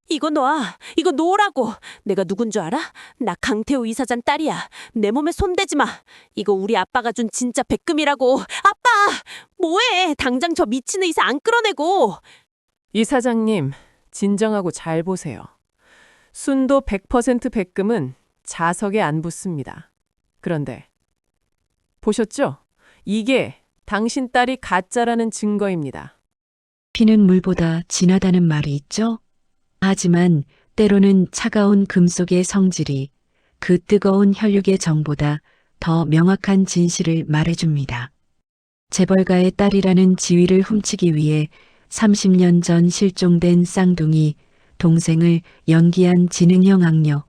이거 놔. 이거 놓으라고. 내가 누군 줄 알아? 나 강태호 이사장 딸이야. 내 몸에 손대지 마. 이거 우리 아빠가 준 진짜 백금이라고. 아빠! 뭐해? 당장 저 미친 의사 안 끌어내고. 이사장님, 진정하고 잘 보세요. 순도 100% 백금은 자석에 안 붙습니다. 그런데 보셨죠? 이게 당신 딸이 가짜라는 증거입니다. 피는 물보다 진하다는 말이 있죠? 하지만 때로는 차가운 금속의 성질이 그 뜨거운 혈육의 정보다 더 명확한 진실을 말해줍니다. 재벌가의 딸이라는 지위를 훔치기 위해 30년 전 실종된 쌍둥이 동생을 연기한 지능형 악녀,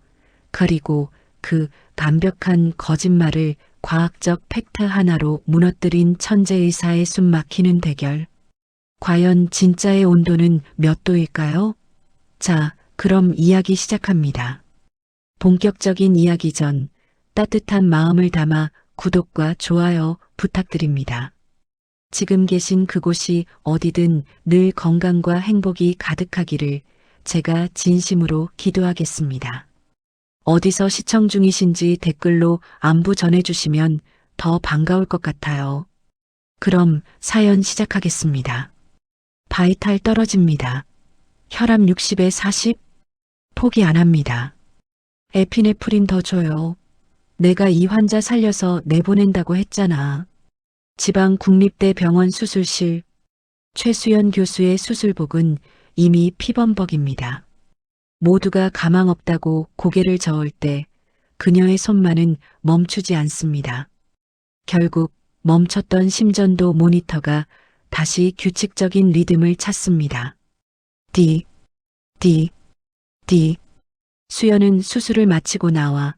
그리고 그 완벽한 거짓말을 과학적 팩트 하나로 무너뜨린 천재의사의 숨막히는 대결. 과연 진짜의 온도는 몇 도일까요? 자, 그럼 이야기 시작합니다. 본격적인 이야기 전 따뜻한 마음을 담아 구독과 좋아요 부탁드립니다. 지금 계신 그곳이 어디든 늘 건강과 행복이 가득하기를 제가 진심으로 기도하겠습니다. 어디서 시청 중이신지 댓글로 안부 전해주시면 더 반가울 것 같아요. 그럼 사연 시작하겠습니다. 바이탈 떨어집니다. 혈압 60에 40? 포기 안 합니다. 에피네프린 더 줘요. 내가 이 환자 살려서 내보낸다고 했잖아. 지방 국립대 병원 수술실. 최수연 교수의 수술복은 이미 피범벅입니다. 모두가 가망 없다고 고개를 저을 때 그녀의 손만은 멈추지 않습니다. 결국 멈췄던 심전도 모니터가 다시 규칙적인 리듬을 찾습니다. 디, 디, 디. 수연은 수술을 마치고 나와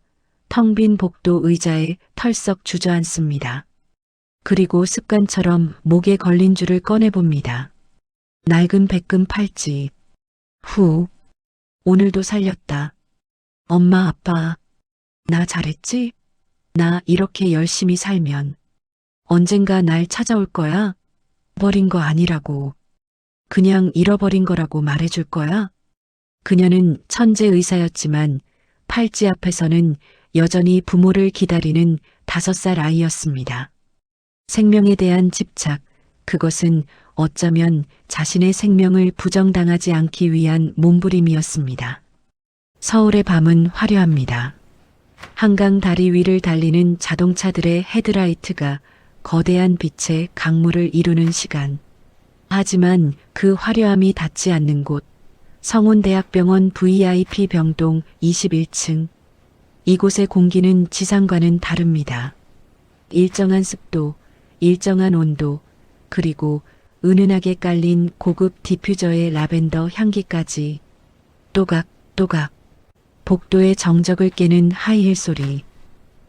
텅 빈 복도 의자에 털썩 주저앉습니다. 그리고 습관처럼 목에 걸린 줄을 꺼내봅니다. 낡은 백금 팔찌. 후. 오늘도 살렸다. 엄마, 아빠. 나 잘했지? 나 이렇게 열심히 살면 언젠가 날 찾아올 거야? 버린 거 아니라고. 그냥 잃어버린 거라고 말해줄 거야? 그녀는 천재 의사였지만 팔찌 앞에서는 여전히 부모를 기다리는 5살 아이였습니다. 생명에 대한 집착, 그것은 어쩌면 자신의 생명을 부정당하지 않기 위한 몸부림이었습니다. 서울의 밤은 화려합니다. 한강 다리 위를 달리는 자동차들의 헤드라이트가 거대한 빛의 강물을 이루는 시간. 하지만 그 화려함이 닿지 않는 곳, 성운대학병원 VIP 병동 21층. 이곳의 공기는 지상과는 다릅니다. 일정한 습도, 일정한 온도, 그리고 은은하게 깔린 고급 디퓨저의 라벤더 향기까지. 또각또각. 복도의 정적을 깨는 하이힐 소리.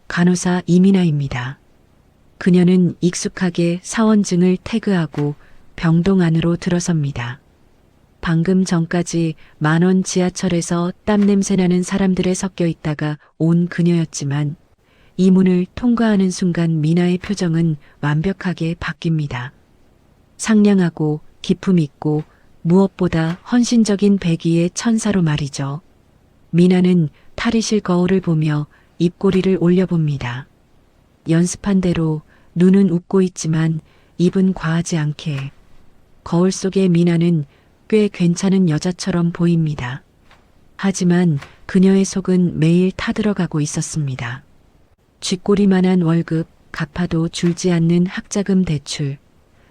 간호사 이민아입니다. 그녀는 익숙하게 사원증을 태그하고 병동 안으로 들어섭니다. 방금 전까지 만원 지하철에서 땀냄새 나는 사람들에 섞여 있다가 온 그녀였지만 이 문을 통과하는 순간 미나의 표정은 완벽하게 바뀝니다. 상냥하고 기품 있고 무엇보다 헌신적인 배기의 천사로 말이죠. 미나는 탈의실 거울을 보며 입꼬리를 올려봅니다. 연습한 대로 눈은 웃고 있지만 입은 과하지 않게. 거울 속의 미나는 꽤 괜찮은 여자처럼 보입니다. 하지만 그녀의 속은 매일 타들어가고 있었습니다. 쥐꼬리만한 월급, 갚아도 줄지 않는 학자금 대출,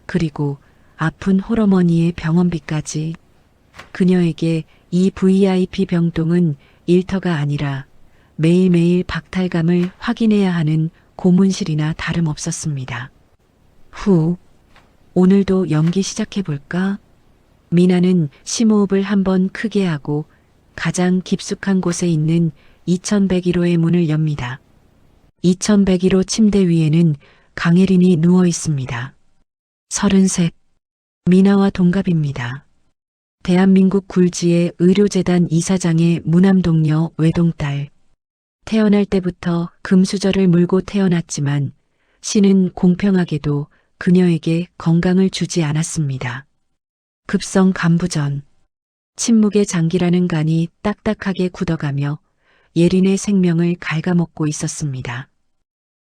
그리고 아픈 홀어머니의 병원비까지. 그녀에게 이 VIP 병동은 일터가 아니라 매일매일 박탈감을 확인해야 하는 고문실이나 다름없었습니다. 후, 오늘도 연기 시작해볼까? 미나는 심호흡을 한번 크게 하고 가장 깊숙한 곳에 있는 2101호의 문을 엽니다. 2101호 침대 위에는 강혜린이 누워 있습니다. 33. 미나와 동갑입니다. 대한민국 굴지의 의료재단 이사장의 무남동녀 외동딸. 태어날 때부터 금수저를 물고 태어났지만 신은 공평하게도 그녀에게 건강을 주지 않았습니다. 급성 간부전. 침묵의 장기라는 간이 딱딱하게 굳어가며 예린의 생명을 갉아먹고 있었습니다.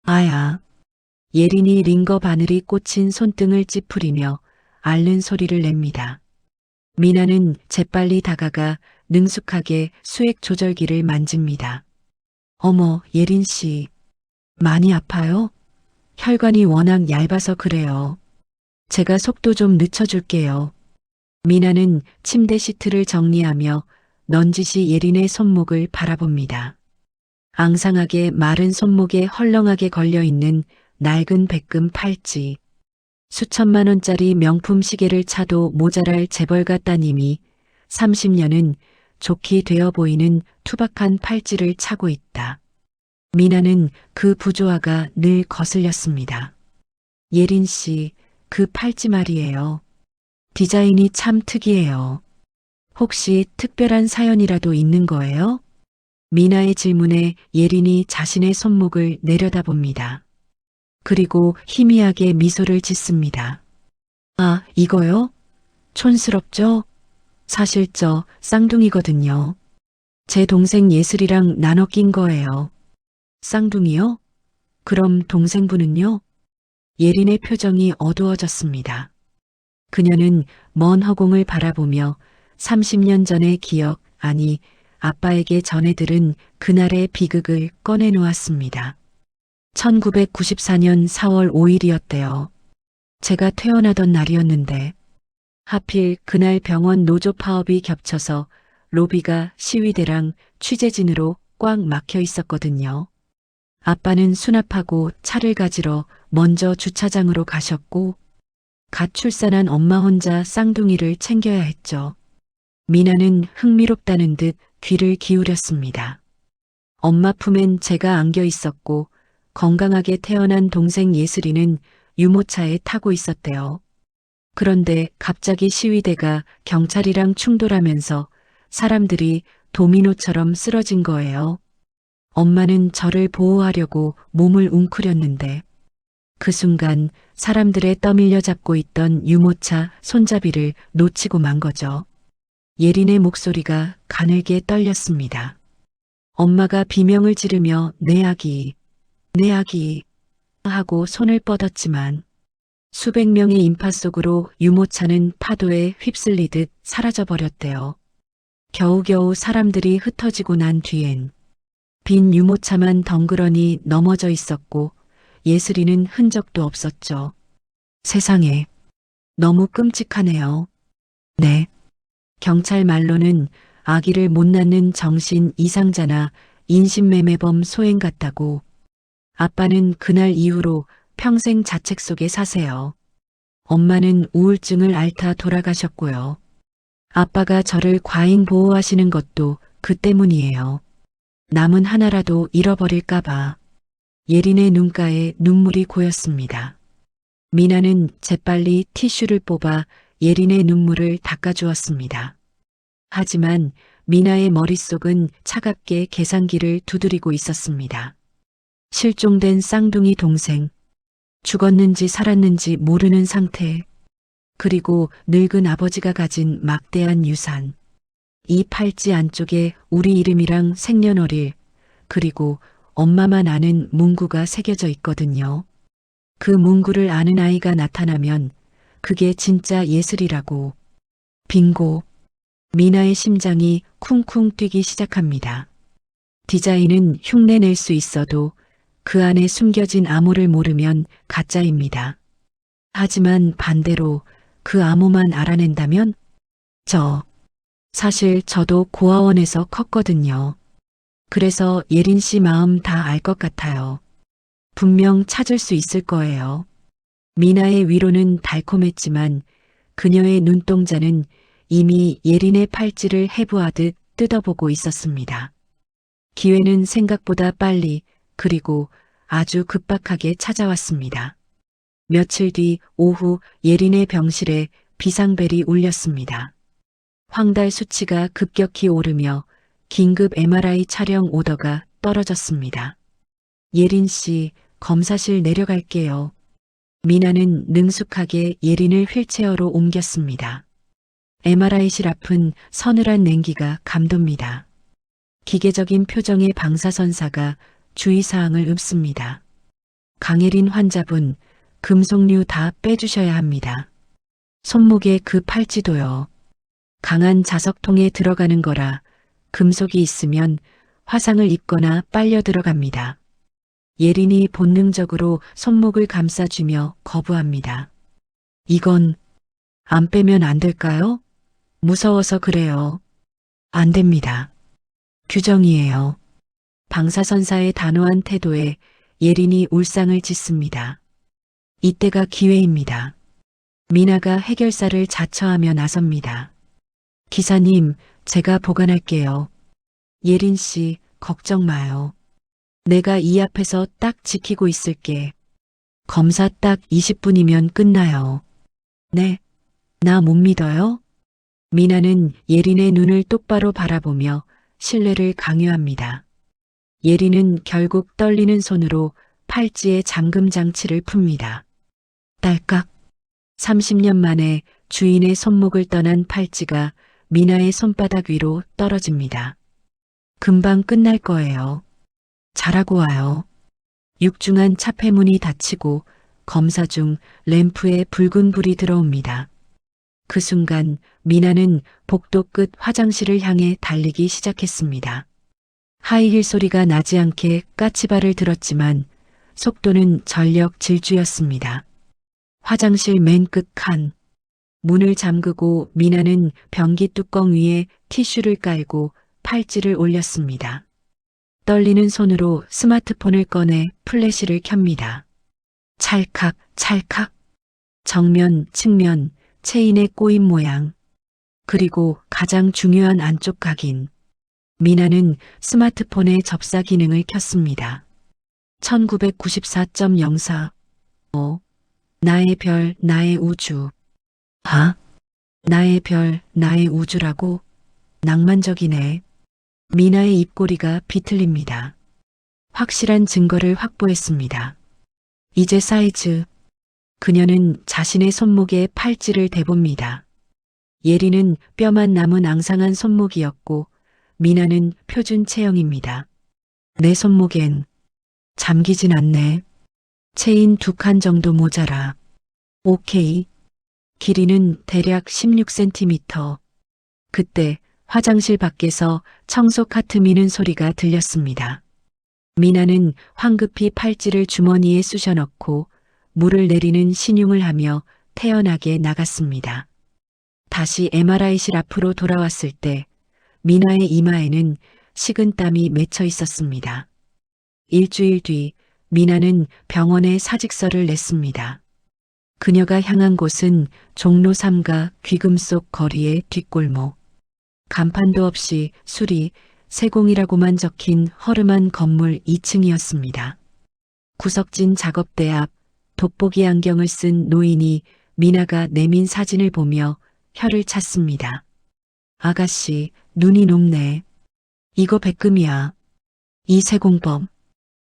아야. 예린이 링거 바늘이 꽂힌 손등을 찌푸리며 앓는 소리를 냅니다. 미나는 재빨리 다가가 능숙하게 수액 조절기를 만집니다. 어머, 예린 씨. 많이 아파요? 혈관이 워낙 얇아서 그래요. 제가 속도 좀 늦춰줄게요. 미나는 침대 시트를 정리하며 넌지시 예린의 손목을 바라봅니다. 앙상하게 마른 손목에 헐렁하게 걸려있는 낡은 백금 팔찌. 수천만 원짜리 명품 시계를 차도 모자랄 재벌가 따님이 30년은 좋게 되어 보이는 투박한 팔찌를 차고 있다. 미나는 그 부조화가 늘 거슬렸습니다. 예린 씨, 그 팔찌 말이에요. 디자인이 참 특이해요. 혹시 특별한 사연이라도 있는 거예요? 미나의 질문에 예린이 자신의 손목을 내려다봅니다. 그리고 희미하게 미소를 짓습니다. 아, 이거요? 촌스럽죠? 사실 저 쌍둥이거든요. 제 동생 예슬이랑 나눠 낀 거예요. 쌍둥이요? 그럼 동생분은요? 예린의 표정이 어두워졌습니다. 그녀는 먼 허공을 바라보며 30년 전의 기억, 아니 아빠에게 전해 들은 그날의 비극을 꺼내 놓았습니다. 1994년 4월 5일이었대요. 제가 퇴원하던 날이었는데 하필 그날 병원 노조 파업이 겹쳐서 로비가 시위대랑 취재진으로 꽉 막혀 있었거든요. 아빠는 수납하고 차를 가지러 먼저 주차장으로 가셨고 갓 출산한 엄마 혼자 쌍둥이를 챙겨야 했죠. 미나는 흥미롭다는 듯 귀를 기울였습니다. 엄마 품엔 제가 안겨 있었고 건강하게 태어난 동생 예슬이는 유모차에 타고 있었대요. 그런데 갑자기 시위대가 경찰이랑 충돌하면서 사람들이 도미노처럼 쓰러진 거예요. 엄마는 저를 보호하려고 몸을 웅크렸는데 그 순간 사람들의 떠밀려 잡고 있던 유모차 손잡이를 놓치고 만 거죠. 예린의 목소리가 가늘게 떨렸습니다. 엄마가 비명을 지르며 내 아기 하고 손을 뻗었지만 수백 명의 인파 속으로 유모차는 파도에 휩쓸리듯 사라져버렸대요. 겨우겨우 사람들이 흩어지고 난 뒤엔 빈 유모차만 덩그러니 넘어져 있었고 예슬이는 흔적도 없었죠. 세상에, 너무 끔찍하네요. 네. 경찰 말로는 아기를 못 낳는 정신 이상자나 인신매매범 소행 같다고. 아빠는 그날 이후로 평생 자책 속에 사세요. 엄마는 우울증을 앓다 돌아가셨고요. 아빠가 저를 과잉 보호하시는 것도 그 때문이에요. 남은 하나라도 잃어버릴까봐. 예린의 눈가에 눈물이 고였습니다. 미나는 재빨리 티슈를 뽑아 예린의 눈물을 닦아주었습니다. 하지만 미나의 머릿속은 차갑게 계산기를 두드리고 있었습니다. 실종된 쌍둥이 동생, 죽었는지 살았는지 모르는 상태, 그리고 늙은 아버지가 가진 막대한 유산. 이 팔찌 안쪽에 우리 이름이랑 생년월일, 그리고 엄마만 아는 문구가 새겨져 있거든요. 그 문구를 아는 아이가 나타나면 그게 진짜 예슬이라고. 빙고. 미나의 심장이 쿵쿵 뛰기 시작합니다. 디자인은 흉내낼 수 있어도 그 안에 숨겨진 암호를 모르면 가짜입니다. 하지만 반대로 그 암호만 알아낸다면? 사실 저도 고아원에서 컸거든요. 그래서 예린 씨 마음 다 알 것 같아요. 분명 찾을 수 있을 거예요. 미나의 위로는 달콤했지만 그녀의 눈동자는 이미 예린의 팔찌를 해부하듯 뜯어보고 있었습니다. 기회는 생각보다 빨리 그리고 아주 급박하게 찾아왔습니다. 며칠 뒤 오후 예린의 병실에 비상벨이 울렸습니다. 황달 수치가 급격히 오르며 긴급 MRI 촬영 오더가 떨어졌습니다. 예린 씨, 검사실 내려갈게요. 미나는 능숙하게 예린을 휠체어로 옮겼습니다. MRI실 앞은 서늘한 냉기가 감돕니다. 기계적인 표정의 방사선사가 주의사항을 읊습니다. 강예린 환자분, 금속류 다 빼주셔야 합니다. 손목에 그 팔찌도요. 강한 자석통에 들어가는 거라 금속이 있으면 화상을 입거나 빨려 들어갑니다. 예린이 본능적으로 손목을 감싸주며 거부합니다. 이건 안 빼면 안 될까요? 무서워서 그래요. 안 됩니다. 규정이에요. 방사선사의 단호한 태도에 예린이 울상을 짓습니다. 이때가 기회입니다. 미나가 해결사를 자처하며 나섭니다. 기사님, 제가 보관할게요. 예린 씨, 걱정 마요. 내가 이 앞에서 딱 지키고 있을게. 검사 딱 20분이면 끝나요. 네, 나 못 믿어요? 미나는 예린의 눈을 똑바로 바라보며 신뢰를 강요합니다. 예린은 결국 떨리는 손으로 팔찌에 잠금 장치를 풉니다. 딸깍. 30년 만에 주인의 손목을 떠난 팔찌가 미나의 손바닥 위로 떨어집니다. 금방 끝날 거예요. 잘하고 와요. 육중한 차폐문이 닫히고 검사 중 램프에 붉은 불이 들어옵니다. 그 순간 미나는 복도 끝 화장실을 향해 달리기 시작했습니다. 하이힐 소리가 나지 않게 까치발을 들었지만 속도는 전력 질주였습니다. 화장실 맨 끝 칸. 문을 잠그고 미나는 변기 뚜껑 위에 티슈를 깔고 팔찌를 올렸습니다. 떨리는 손으로 스마트폰을 꺼내 플래시를 켭니다. 찰칵, 찰칵. 정면, 측면, 체인의 꼬임 모양. 그리고 가장 중요한 안쪽 각인. 미나는 스마트폰의 접사 기능을 켰습니다. 1994.04. 나의 별, 나의 우주. 나의 별, 나의 우주라고? 낭만적이네. 미나의 입꼬리가 비틀립니다. 확실한 증거를 확보했습니다. 이제 사이즈. 그녀는 자신의 손목에 팔찌를 대봅니다. 예리는 뼈만 남은 앙상한 손목이었고 미나는 표준 체형입니다. 내 손목엔 잠기진 않네. 체인 2칸 정도 모자라. 오케이. 길이는 대략 16cm. 그때 화장실 밖에서 청소 카트 미는 소리가 들렸습니다. 미나는 황급히 팔찌를 주머니에 쑤셔 넣고 물을 내리는 신용을 하며 태연하게 나갔습니다. 다시 MRI실 앞으로 돌아왔을 때 미나의 이마에는 식은땀이 맺혀 있었습니다. 일주일 뒤 미나는 병원에 사직서를 냈습니다. 그녀가 향한 곳은 종로 3가 귀금속 거리의 뒷골목. 간판도 없이 수리, 세공이라고만 적힌 허름한 건물 2층이었습니다. 구석진 작업대 앞 돋보기 안경을 쓴 노인이 미나가 내민 사진을 보며 혀를 찼습니다. 아가씨, 눈이 높네. 이거 백금이야. 이세공법.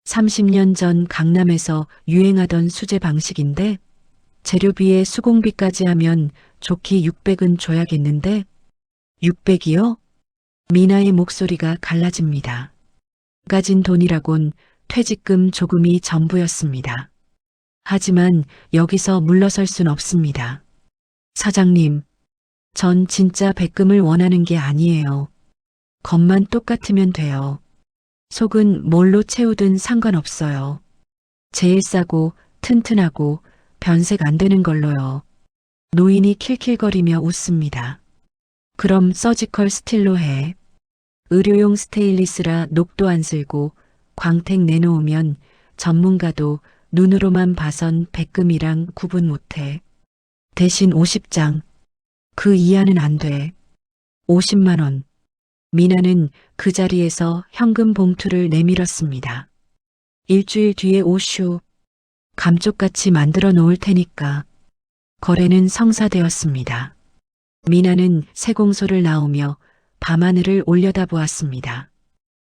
30년 전 강남에서 유행하던 수제 방식인데 재료비에 수공비까지 하면 좋기 600은 줘야겠는데 600이요? 미나의 목소리가 갈라집니다. 가진 돈이라곤 퇴직금 조금이 전부였습니다. 하지만 여기서 물러설 순 없습니다. 사장님, 전 진짜 백금을 원하는 게 아니에요. 겉만 똑같으면 돼요. 속은 뭘로 채우든 상관없어요. 제일 싸고 튼튼하고 변색 안 되는 걸로요. 노인이 킬킬거리며 웃습니다. 그럼 서지컬 스틸로 해. 의료용 스테인리스라 녹도 안 슬고 광택 내놓으면 전문가도 눈으로만 봐선 백금이랑 구분 못해. 대신 50장. 그 이하는 안 돼. 50만 원. 미나는 그 자리에서 현금 봉투를 내밀었습니다. 일주일 뒤에 오슈. 감쪽같이 만들어 놓을 테니까. 거래는 성사되었습니다. 미나는 세공소를 나오며 밤하늘을 올려다보았습니다.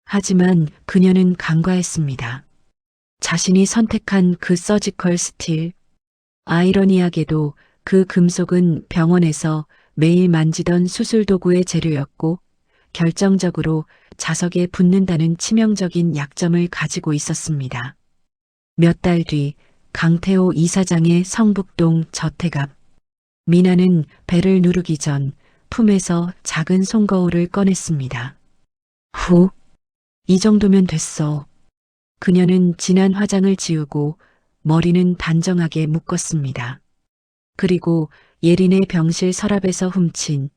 하지만 그녀는 간과했습니다. 자신이 선택한 그 서지컬 스틸. 아이러니하게도 그 금속은 병원에서 매일 만지던 수술 도구의 재료였고 결정적으로 자석에 붙는다는 치명적인 약점을 가지고 있었습니다. 몇 달 뒤 강태호 이사장의 성북동 저택 앞. 미나는 배를 누르기 전 품에서 작은 손거울을 꺼냈습니다. 후, 이 정도면 됐어. 그녀는 진한 화장을 지우고 머리는 단정하게 묶었습니다. 그리고 예린의 병실 서랍에서 훔친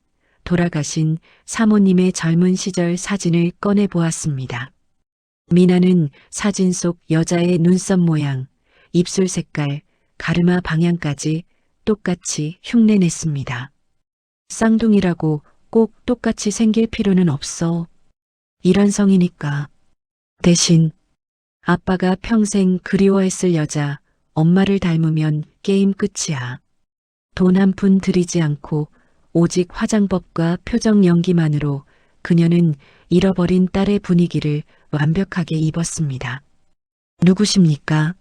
돌아가신 사모님의 젊은 시절 사진을 꺼내 보았습니다. 미나는 사진 속 여자의 눈썹 모양, 입술 색깔, 가르마 방향까지 똑같이 흉내냈습니다. 쌍둥이라고 꼭 똑같이 생길 필요는 없어. 일환성이니까. 대신 아빠가 평생 그리워했을 여자, 엄마를 닮으면 게임 끝이야. 돈 한 푼 들이지 않고 오직 화장법과 표정 연기만으로 그녀는 잃어버린 딸의 분위기를 완벽하게 입었습니다. 누구십니까?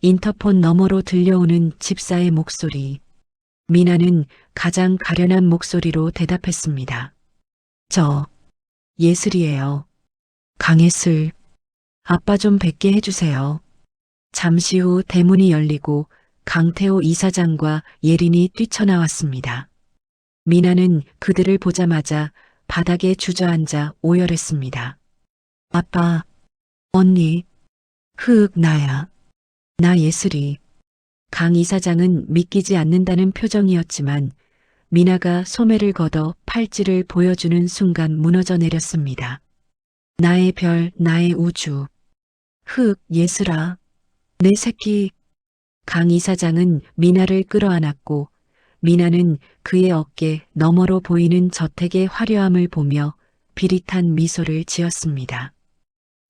인터폰 너머로 들려오는 집사의 목소리. 미나는 가장 가련한 목소리로 대답했습니다. 저, 예슬이에요. 강예슬. 아빠 좀 뵙게 해주세요. 잠시 후 대문이 열리고 강태호 이사장과 예린이 뛰쳐나왔습니다. 미나는 그들을 보자마자 바닥에 주저앉아 오열했습니다. 아빠, 언니, 나야. 나 예슬이. 강 이사장은 믿기지 않는다는 표정이었지만 미나가 소매를 걷어 팔찌를 보여주는 순간 무너져 내렸습니다. 나의 별, 나의 우주. 예슬아. 내 새끼. 강 이사장은 미나를 끌어안았고 미나는 그의 어깨 너머로 보이는 저택의 화려함을 보며 비릿한 미소를 지었습니다.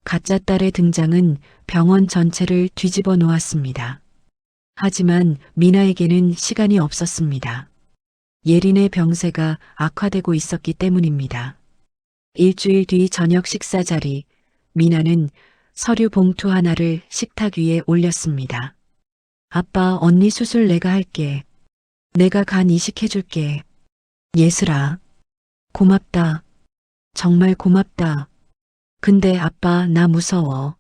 가짜 딸의 등장은 병원 전체를 뒤집어 놓았습니다. 하지만 미나에게는 시간이 없었습니다. 예린의 병세가 악화되고 있었기 때문입니다. 일주일 뒤 저녁 식사 자리, 미나는 서류 봉투 하나를 식탁 위에 올렸습니다. 아빠, 언니 수술 내가 할게. 내가 간 이식해줄게. 예슬아. 고맙다. 정말 고맙다. 근데 아빠, 나 무서워.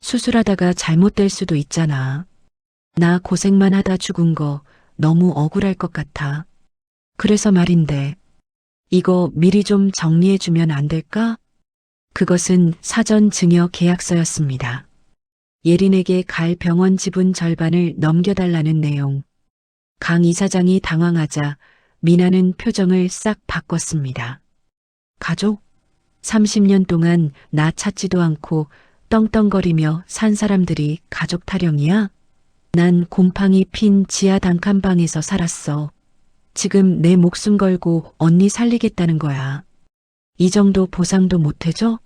수술하다가 잘못될 수도 있잖아. 나 고생만 하다 죽은 거 너무 억울할 것 같아. 그래서 말인데, 이거 미리 좀 정리해주면 안 될까? 그것은 사전 증여 계약서였습니다. 예린에게 갈 병원 지분 절반을 넘겨달라는 내용. 강 이사장이 당황하자 미나는 표정을 싹 바꿨습니다. 가족? 30년 동안 나 찾지도 않고 떵떵거리며 산 사람들이 가족 타령이야? 난 곰팡이 핀 지하 단칸방에서 살았어. 지금 내 목숨 걸고 언니 살리겠다는 거야. 이 정도 보상도 못 해줘?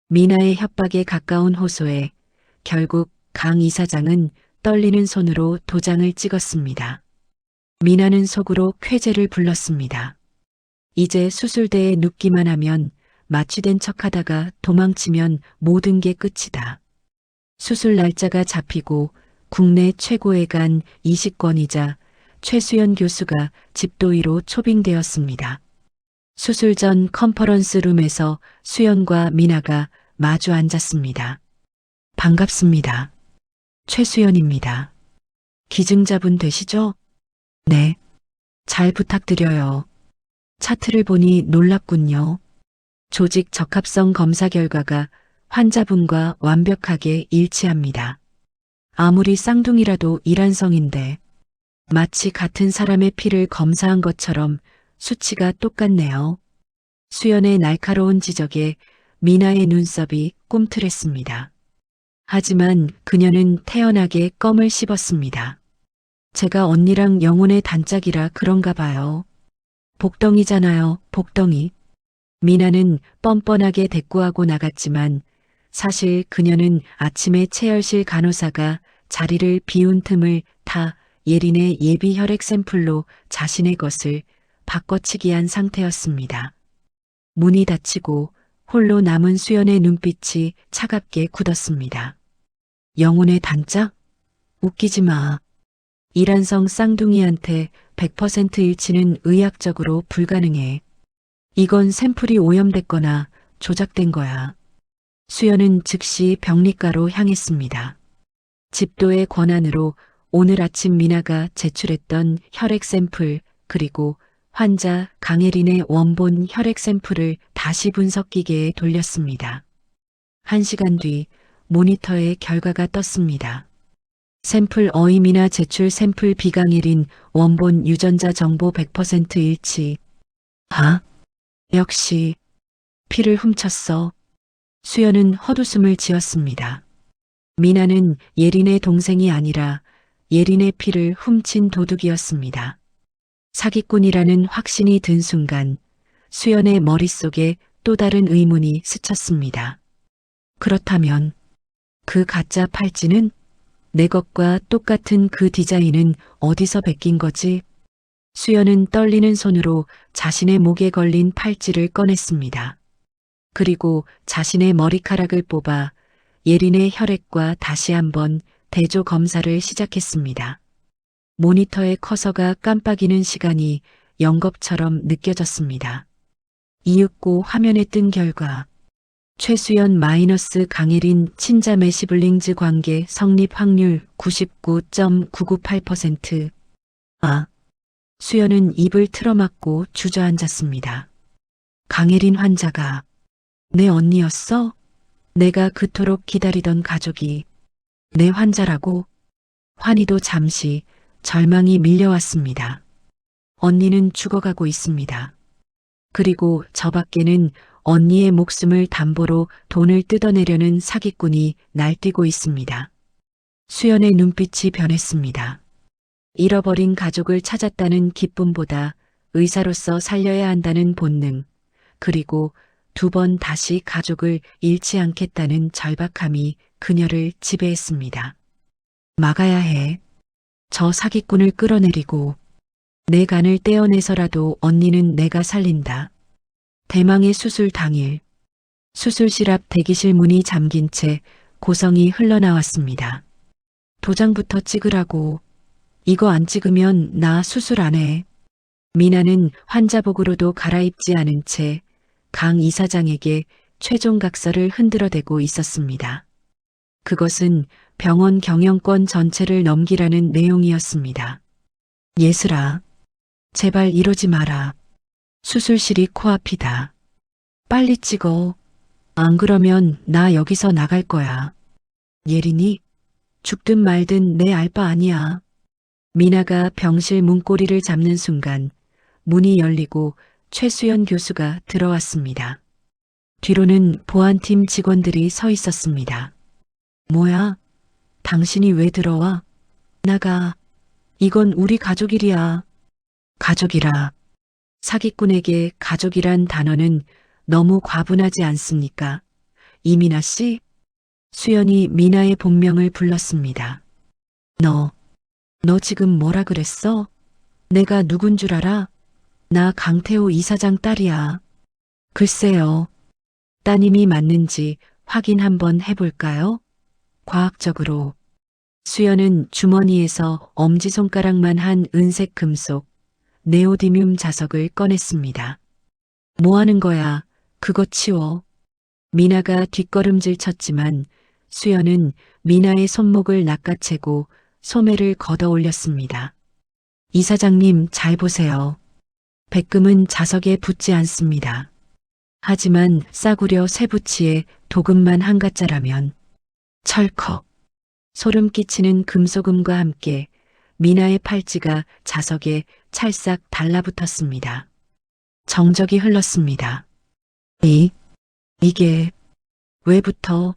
미나의 협박에 가까운 호소에 결국 강 이사장은 떨리는 손으로 도장을 찍었습니다. 미나는 속으로 쾌재를 불렀습니다. 이제 수술대에 눕기만 하면 마취된 척하다가 도망치면 모든 게 끝이다. 수술 날짜가 잡히고 국내 최고의 간 이식권이자 최수연 교수가 집도의로 초빙되었습니다. 수술 전 컨퍼런스 룸에서 수연과 미나가 마주 앉았습니다. 반갑습니다. 최수연입니다. 기증자분 되시죠? 네. 잘 부탁드려요. 차트를 보니 놀랍군요. 조직 적합성 검사 결과가 환자분과 완벽하게 일치합니다. 아무리 쌍둥이라도 일환성인데 마치 같은 사람의 피를 검사한 것처럼 수치가 똑같네요. 수연의 날카로운 지적에 미나의 눈썹이 꿈틀했습니다. 하지만 그녀는 태연하게 껌을 씹었습니다. 제가 언니랑 영혼의 단짝이라 그런가 봐요. 복덩이잖아요, 복덩이. 미나는 뻔뻔하게 대꾸하고 나갔지만 사실 그녀는 아침에 채열실 간호사가 자리를 비운 틈을 타 예린의 예비 혈액 샘플로 자신의 것을 바꿔치기 한 상태였습니다. 문이 닫히고 홀로 남은 수연의 눈빛이 차갑게 굳었습니다. 영혼의 단짝? 웃기지 마. 이란성 쌍둥이한테 100% 일치는 의학적으로 불가능해. 이건 샘플이 오염됐거나 조작된 거야. 수연은 즉시 병리과로 향했습니다. 집도의 권한으로 오늘 아침 미나가 제출했던 혈액 샘플 그리고 환자 강혜린의 원본 혈액 샘플을 다시 분석기계에 돌렸습니다. 1시간 뒤 모니터에 결과가 떴습니다. 샘플 어이미나 제출 샘플 비강혜린 원본 유전자 정보 100% 일치. 아, 역시 피를 훔쳤어. 수연은 헛웃음을 지었습니다. 미나는 예린의 동생이 아니라 예린의 피를 훔친 도둑이었습니다. 사기꾼이라는 확신이 든 순간 수연의 머릿속에 또 다른 의문이 스쳤습니다. 그렇다면 그 가짜 팔찌는 내 것과 똑같은 그 디자인은 어디서 베낀 거지? 수연은 떨리는 손으로 자신의 목에 걸린 팔찌를 꺼냈습니다. 그리고 자신의 머리카락을 뽑아 예린의 혈액과 다시 한번 대조 검사를 시작했습니다. 모니터의 커서가 깜빡이는 시간이 영겁처럼 느껴졌습니다. 이윽고 화면에 뜬 결과 최수연 마이너스 강혜린 친자매 시블링즈 관계 성립 확률 99.998%. 아, 수연은 입을 틀어막고 주저앉았습니다. 강혜린 환자가 내 언니였어? 내가 그토록 기다리던 가족이 내 환자라고? 환희도 잠시 절망이 밀려왔습니다. 언니는 죽어가고 있습니다. 그리고 저 밖에는 언니의 목숨을 담보로 돈을 뜯어내려는 사기꾼이 날뛰고 있습니다. 수연의 눈빛이 변했습니다. 잃어버린 가족을 찾았다는 기쁨보다 의사로서 살려야 한다는 본능, 그리고 2번 다시 가족을 잃지 않겠다는 절박함이 그녀를 지배했습니다. 막아야 해. 저 사기꾼을 끌어내리고 내 간을 떼어내서라도 언니는 내가 살린다. 대망의 수술 당일, 수술실 앞 대기실 문이 잠긴 채 고성이 흘러나왔습니다. 도장부터 찍으라고. 이거 안 찍으면 나 수술 안 해. 미나는 환자복으로도 갈아입지 않은 채 강 이사장에게 최종 각서를 흔들어대고 있었습니다. 그것은 병원 경영권 전체를 넘기라는 내용이었습니다. 예슬아, 제발 이러지 마라. 수술실이 코앞이다. 빨리 찍어. 안 그러면 나 여기서 나갈 거야. 예린이? 죽든 말든 내 알 바 아니야. 미나가 병실 문고리를 잡는 순간 문이 열리고 최수연 교수가 들어왔습니다. 뒤로는 보안팀 직원들이 서 있었습니다. 뭐야? 당신이 왜 들어와? 나가. 이건 우리 가족 일이야. 가족이라. 사기꾼에게 가족이란 단어는 너무 과분하지 않습니까? 이민아 씨? 수연이 미나의 본명을 불렀습니다. 너 지금 뭐라 그랬어? 내가 누군 줄 알아? 나 강태호 이사장 딸이야. 글쎄요. 따님이 맞는지 확인 한번 해볼까요? 과학적으로. 수연은 주머니에서 엄지손가락만 한 은색 금속, 네오디뮴 자석을 꺼냈습니다. 뭐 하는 거야? 그거 치워. 미나가 뒷걸음질 쳤지만 수연은 미나의 손목을 낚아채고 소매를 걷어 올렸습니다. 이사장님 잘 보세요. 백금은 자석에 붙지 않습니다. 하지만 싸구려 쇠붙이에 도금만 한 가짜라면 철컥. 소름 끼치는 금소금과 함께 미나의 팔찌가 자석에 찰싹 달라붙었습니다. 정적이 흘렀습니다. 이게 왜 붙어?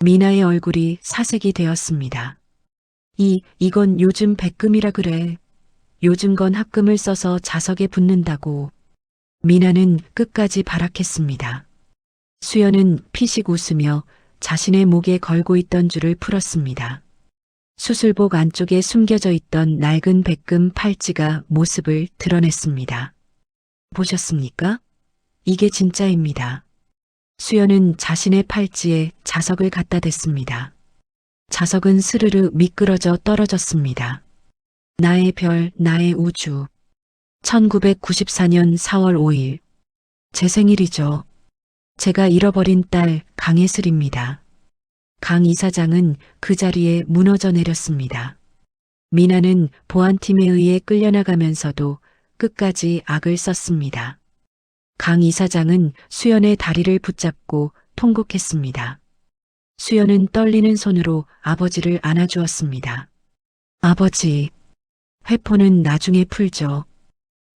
미나의 얼굴이 사색이 되었습니다. 이건 요즘 백금이라 그래. 요즘 건 합금을 써서 자석에 붙는다고. 미나는 끝까지 발악했습니다. 수연은 피식 웃으며 자신의 목에 걸고 있던 줄을 풀었습니다. 수술복 안쪽에 숨겨져 있던 낡은 백금 팔찌가 모습을 드러냈습니다. 보셨습니까? 이게 진짜입니다. 수연은 자신의 팔찌에 자석을 갖다 댔습니다. 자석은 스르르 미끄러져 떨어졌습니다. 나의 별, 나의 우주. 1994년 4월 5일. 제 생일이죠. 제가 잃어버린 딸 강예슬입니다. 강 이사장은 그 자리에 무너져 내렸습니다. 미나는 보안팀에 의해 끌려나가면서도 끝까지 악을 썼습니다. 강 이사장은 수연의 다리를 붙잡고 통곡했습니다. 수연은 떨리는 손으로 아버지를 안아주었습니다. 아버지, 회포는 나중에 풀죠.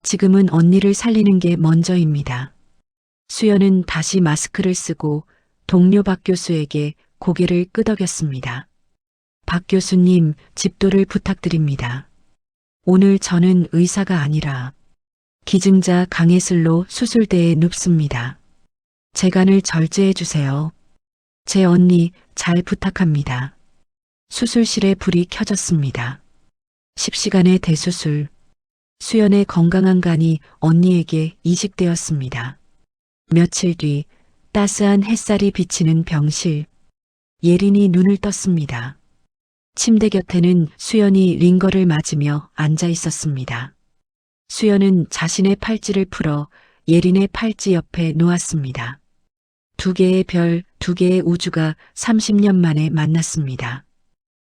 지금은 언니를 살리는 게 먼저입니다. 수연은 다시 마스크를 쓰고 동료 박 교수에게 고개를 끄덕였습니다. 박 교수님, 집도를 부탁드립니다. 오늘 저는 의사가 아니라 기증자 강예슬로 수술대에 눕습니다. 재간을 절제해 주세요. 제 언니 잘 부탁합니다. 수술실에 불이 켜졌습니다. 10시간의 대수술. 수연의 건강한 간이 언니에게 이식되었습니다. 며칠 뒤 따스한 햇살이 비치는 병실. 예린이 눈을 떴습니다. 침대 곁에는 수연이 링거를 맞으며 앉아 있었습니다. 수연은 자신의 팔찌를 풀어 예린의 팔찌 옆에 놓았습니다. 두 개의 별, 두 개의 우주가 30년 만에 만났습니다.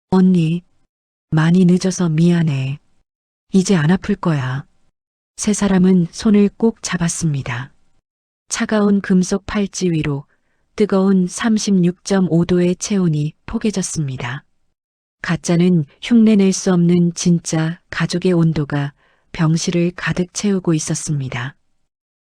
언니, 많이 늦어서 미안해. 이제 안 아플 거야. 세 사람은 손을 꼭 잡았습니다. 차가운 금속 팔찌 위로 뜨거운 36.5도의 체온이 포개졌습니다. 가짜는 흉내낼 수 없는 진짜 가족의 온도가 병실을 가득 채우고 있었습니다.